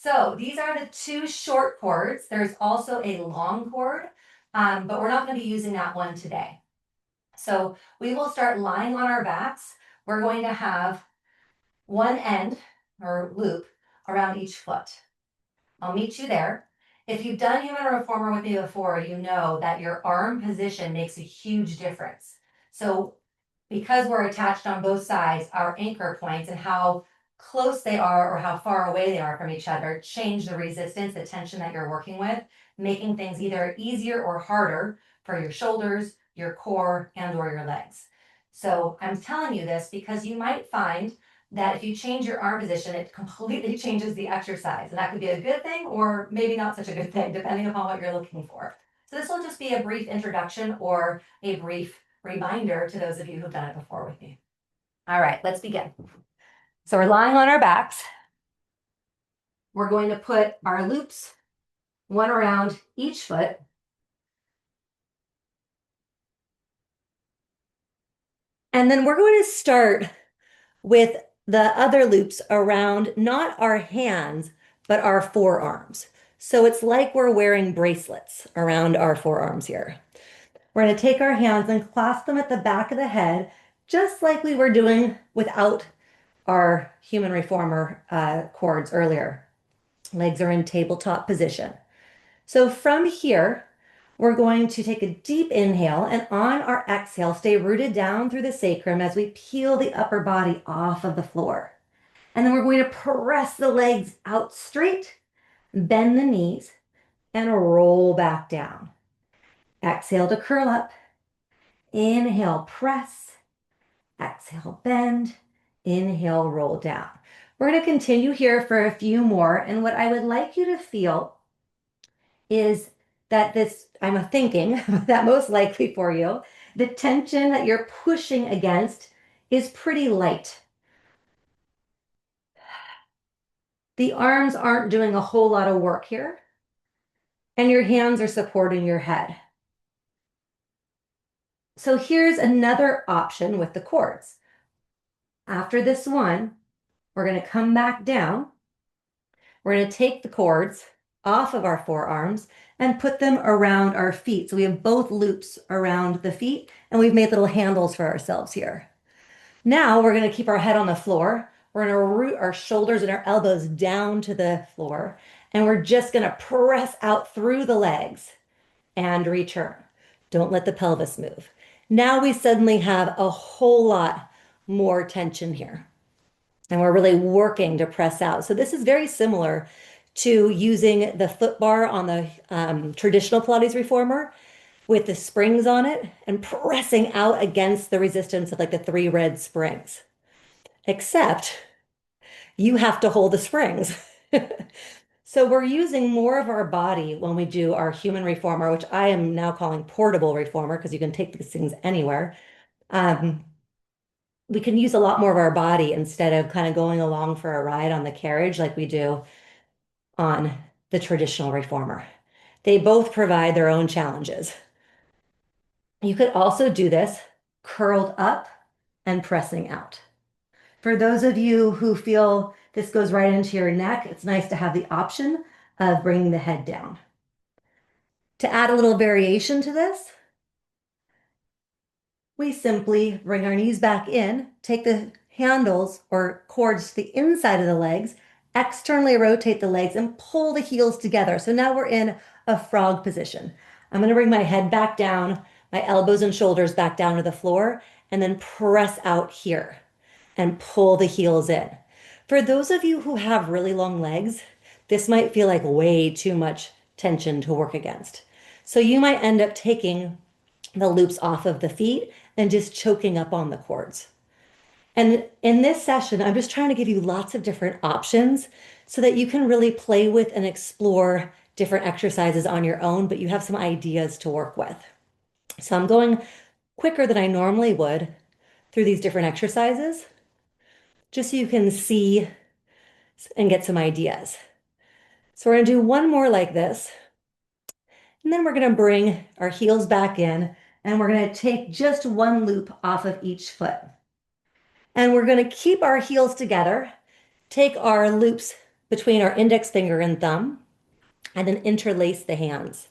So these are the two short cords. There's also a long cord, but we're not going to be using that one today. So we will start lying on our backs. We're going to have one end or loop around each foot. I'll meet you there. If you've done human reformer with me before, you know that your arm position makes a huge difference. So because we're attached on both sides, our anchor points and how close they are or how far away they are from each other change the resistance, the tension that you're working with, making things either easier or harder for your shoulders, your core, and or your legs. So I'm telling you this because you might find that if you change your arm position, it completely changes the exercise. And that could be a good thing or maybe not such a good thing, depending upon what you're looking for. So this will just be a brief introduction or a brief reminder to those of you who've done it before with me. All right, let's begin. So we're lying on our backs. We're going to put our loops one around each foot. And then we're going to start with the other loops around not our hands, but our forearms. So it's like we're wearing bracelets around our forearms here. We're going to take our hands and clasp them at the back of the head, just like we were doing without our human reformer cords earlier. Legs are in tabletop position. So from here, we're going to take a deep inhale and on our exhale, stay rooted down through the sacrum as we peel the upper body off of the floor. And then we're going to press the legs out straight, bend the knees, and roll back down. Exhale to curl up. Inhale, press. Exhale, bend. Inhale, roll down. We're going to continue here for a few more. And what I would like you to feel is that this, I'm thinking that most likely for you, the tension that you're pushing against is pretty light. The arms aren't doing a whole lot of work here, and your hands are supporting your head. So here's another option with the cords. After this one, we're going to come back down. We're going to take the cords off of our forearms and put them around our feet. So we have both loops around the feet, and we've made little handles for ourselves here. Now we're going to keep our head on the floor. We're going to root our shoulders and our elbows down to the floor, and we're just going to press out through the legs and return. Don't let the pelvis move. Now we suddenly have a whole lot more tension here. And we're really working to press out. So this is very similar to using the foot bar on the traditional Pilates reformer with the springs on it and pressing out against the resistance of like the 3 red springs. Except you have to hold the springs. So we're using more of our body when we do our human reformer, which I am now calling portable reformer because you can take these things anywhere. We can use a lot more of our body instead of kind of going along for a ride on the carriage like we do on the traditional reformer. They both provide their own challenges. You could also do this curled up and pressing out. For those of you who feel this goes right into your neck, it's nice to have the option of bringing the head down. To add a little variation to this, we simply bring our knees back in, take the handles or cords to the inside of the legs, externally rotate the legs and pull the heels together. So now we're in a frog position. I'm going to bring my head back down, my elbows and shoulders back down to the floor, and then press out here and pull the heels in. For those of you who have really long legs, this might feel like way too much tension to work against. So you might end up taking the loops off of the feet and just choking up on the cords. And in this session, I'm just trying to give you lots of different options so that you can really play with and explore different exercises on your own, but you have some ideas to work with. So I'm going quicker than I normally would through these different exercises, just so you can see and get some ideas. So we're going to do one more like this, and then we're going to bring our heels back in, and we're going to take just one loop off of each foot. And we're going to keep our heels together, take our loops between our index finger and thumb, and then interlace the hands.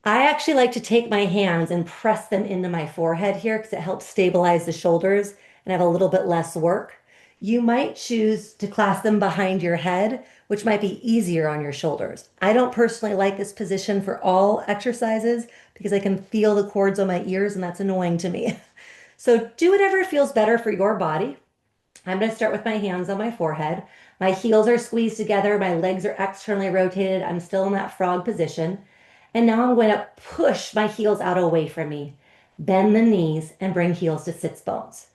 I actually like to take my hands and press them into my forehead here because it helps stabilize the shoulders and have a little bit less work. You might choose to clasp them behind your head, which might be easier on your shoulders. I don't personally like this position for all exercises because I can feel the cords on my ears and that's annoying to me. So do whatever feels better for your body. I'm going to start with my hands on my forehead. My heels are squeezed together. My legs are externally rotated. I'm still in that frog position. And now I'm going to push my heels out away from me, bend the knees, and bring heels to sits bones.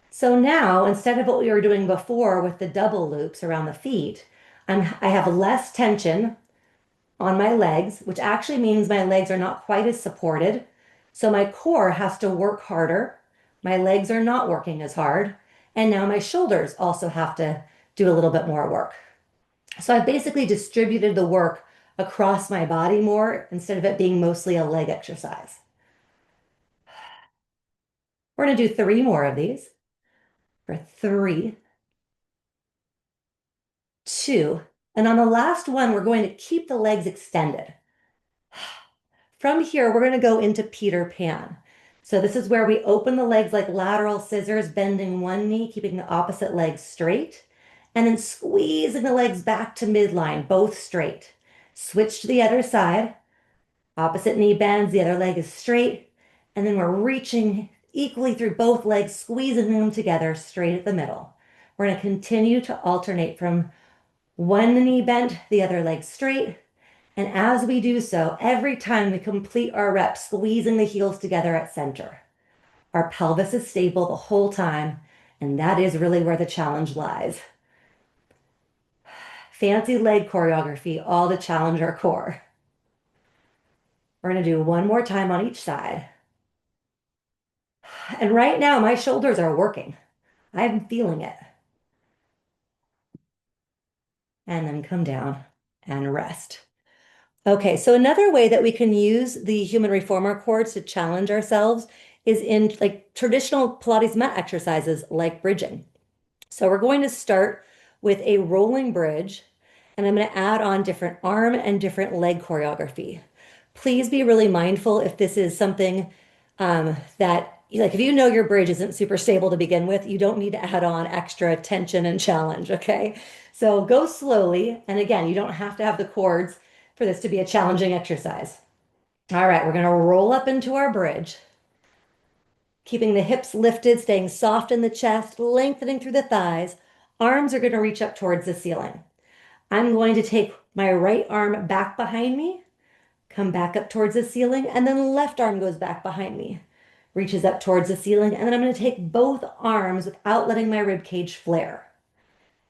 So now, instead of what we were doing before with the double loops around the feet, I have less tension on my legs, which actually means my legs are not quite as supported. So my core has to work harder. My legs are not working as hard. And now my shoulders also have to do a little bit more work. So I've basically distributed the work across my body more instead of it being mostly a leg exercise. We're going to do 3 more of these. For 3, 2, and on the last one, we're going to keep the legs extended. From here, we're going to go into Peter Pan. So this is where we open the legs like lateral scissors, bending one knee, keeping the opposite leg straight, and then squeezing the legs back to midline, both straight. Switch to the other side. Opposite knee bends, the other leg is straight, and then we're reaching equally through both legs, squeezing them together straight at the middle. We're going to continue to alternate from one knee bent, the other leg straight. And as we do so, every time we complete our rep, squeezing the heels together at center. Our pelvis is stable the whole time, and that is really where the challenge lies. Fancy leg choreography, all to challenge our core. We're going to do one more time on each side. And right now, my shoulders are working. I'm feeling it. And then come down and rest. Okay, so another way that we can use the human reformer cords to challenge ourselves is in like traditional Pilates mat exercises like bridging. So we're going to start with a rolling bridge, and I'm going to add on different arm and different leg choreography. Please be really mindful if this is something that, like if you know your bridge isn't super stable to begin with, you don't need to add on extra tension and challenge, okay? So go slowly, and again, you don't have to have the cords for this to be a challenging exercise. All right, we're going to roll up into our bridge, keeping the hips lifted, staying soft in the chest, lengthening through the thighs. Arms are going to reach up towards the ceiling. I'm going to take my right arm back behind me, come back up towards the ceiling, and then left arm goes back behind me, reaches up towards the ceiling, and then I'm going to take both arms without letting my rib cage flare.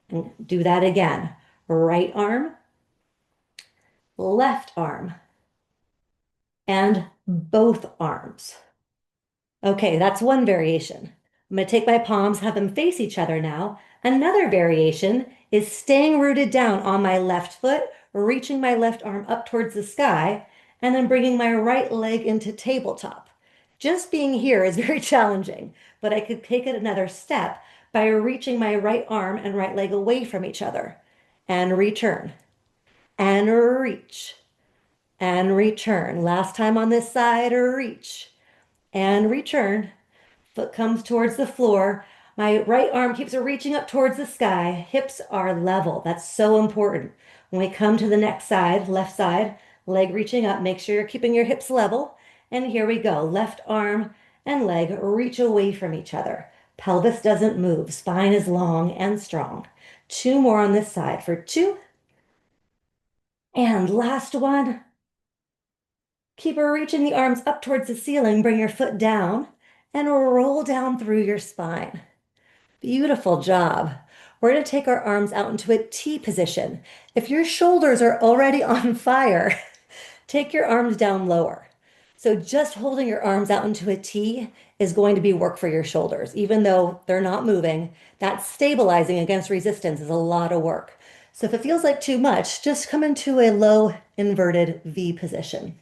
And do that again. Right arm, left arm, and both arms. Okay, that's one variation. I'm going to take my palms, have them face each other now. Another variation is staying rooted down on my left foot, reaching my left arm up towards the sky, and then bringing my right leg into tabletop. Just being here is very challenging, but I could take it another step by reaching my right arm and right leg away from each other and return and reach and return. Last time on this side, reach and return. Foot comes towards the floor. My right arm keeps reaching up towards the sky. Hips are level. That's so important. When we come to the next side, left side, leg reaching up, make sure you're keeping your hips level. And here we go. Left arm and leg reach away from each other. Pelvis doesn't move. Spine is long and strong. 2 more on this side for 2. And last one. Keep reaching the arms up towards the ceiling. Bring your foot down and roll down through your spine. Beautiful job. We're going to take our arms out into a T position. If your shoulders are already on fire, take your arms down lower. So just holding your arms out into a T is going to be work for your shoulders. Even though they're not moving, that stabilizing against resistance is a lot of work. So if it feels like too much, just come into a low inverted V position.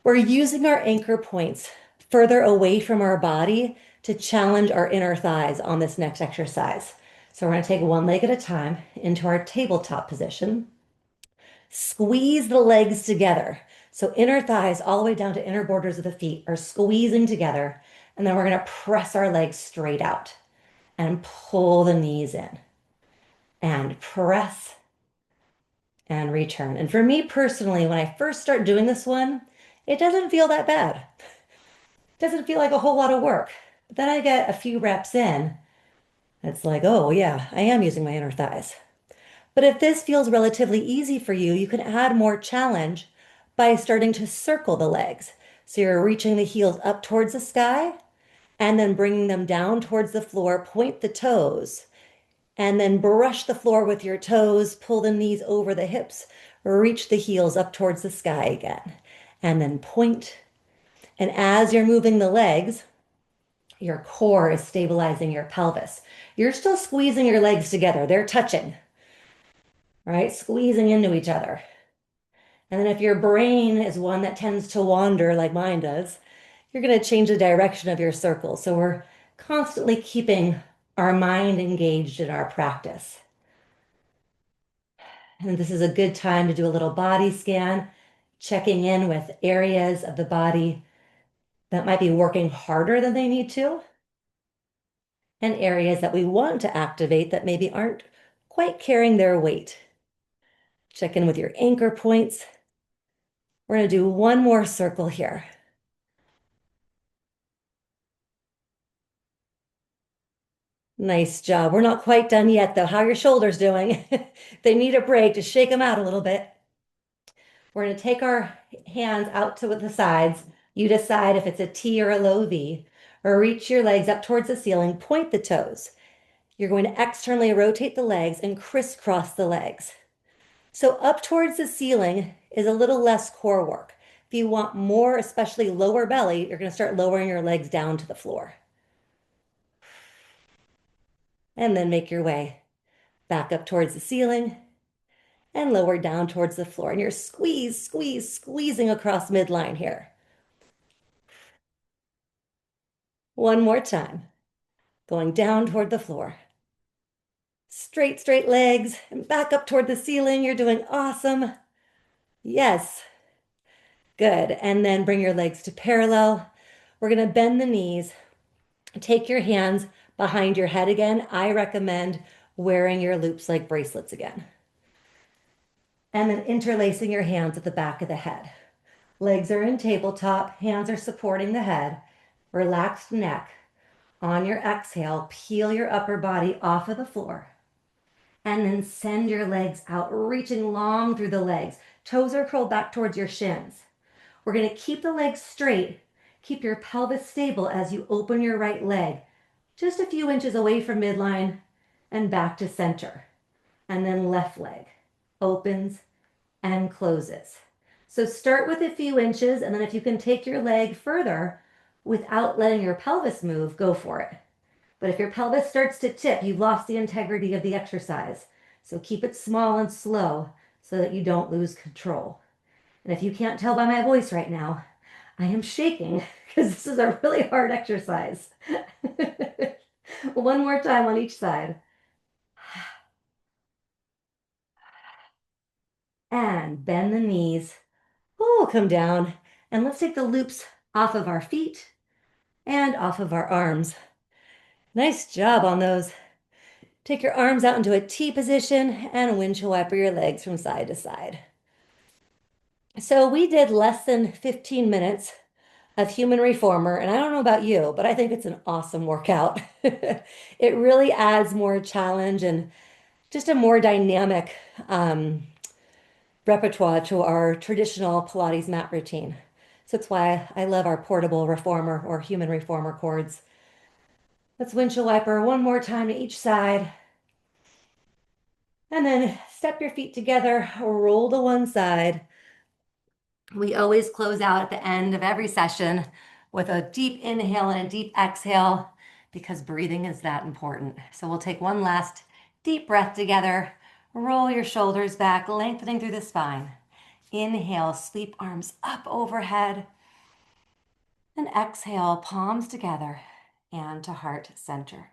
We're using our anchor points further away from our body to challenge our inner thighs on this next exercise. So we're going to take one leg at a time into our tabletop position. Squeeze the legs together. So inner thighs all the way down to inner borders of the feet are squeezing together. And then we're going to press our legs straight out and pull the knees in and press and return. And for me personally, when I first start doing this one, it doesn't feel that bad. It doesn't feel like a whole lot of work. But then I get a few reps in. It's like, oh yeah, I am using my inner thighs. But if this feels relatively easy for you, you can add more challenge by starting to circle the legs. So you're reaching the heels up towards the sky and then bringing them down towards the floor, point the toes, and then brush the floor with your toes, pull the knees over the hips, reach the heels up towards the sky again, and then point. And as you're moving the legs, your core is stabilizing your pelvis. You're still squeezing your legs together. They're touching, right? Squeezing into each other. And then if your brain is one that tends to wander like mine does, you're going to change the direction of your circle. So we're constantly keeping our mind engaged in our practice. And this is a good time to do a little body scan, checking in with areas of the body that might be working harder than they need to, and areas that we want to activate that maybe aren't quite carrying their weight. Check in with your anchor points. We're going to do one more circle here. Nice job. We're not quite done yet, though. How are your shoulders doing? They need a break. Just shake them out a little bit. We're going to take our hands out to the sides. You decide if it's a T or a low V, or reach your legs up towards the ceiling, point the toes. You're going to externally rotate the legs and crisscross the legs. So up towards the ceiling is a little less core work. If you want more, especially lower belly, you're going to start lowering your legs down to the floor. And then make your way back up towards the ceiling and lower down towards the floor. And you're squeezing across midline here. One more time. Going down toward the floor. Straight legs and back up toward the ceiling. You're doing awesome. Yes. Good. And then bring your legs to parallel. We're going to bend the knees. Take your hands behind your head again. I recommend wearing your loops like bracelets again. And then interlacing your hands at the back of the head. Legs are in tabletop. Hands are supporting the head. Relaxed neck. On your exhale, peel your upper body off of the floor. And then send your legs out, reaching long through the legs. Toes are curled back towards your shins. We're going to keep the legs straight. Keep your pelvis stable as you open your right leg, just a few inches away from midline and back to center. And then left leg opens and closes. So start with a few inches, and then if you can take your leg further without letting your pelvis move, go for it. But if your pelvis starts to tip, you've lost the integrity of the exercise. So keep it small and slow so that you don't lose control. And if you can't tell by my voice right now, I am shaking because this is a really hard exercise. One more time on each side. And bend the knees. Oh, come down. And let's take the loops off of our feet and off of our arms. Nice job on those. Take your arms out into a T position and windshield wiper your legs from side to side. So we did less than 15 minutes of human reformer, and I don't know about you, but I think it's an awesome workout. It really adds more challenge and just a more dynamic repertoire to our traditional Pilates mat routine. So that's why I love our portable reformer or human reformer cords. Let's windshield wiper one more time to each side. And then step your feet together, roll to one side. We always close out at the end of every session with a deep inhale and a deep exhale because breathing is that important. So we'll take one last deep breath together. Roll your shoulders back, lengthening through the spine. Inhale, sweep arms up overhead. And exhale, palms together and to heart center.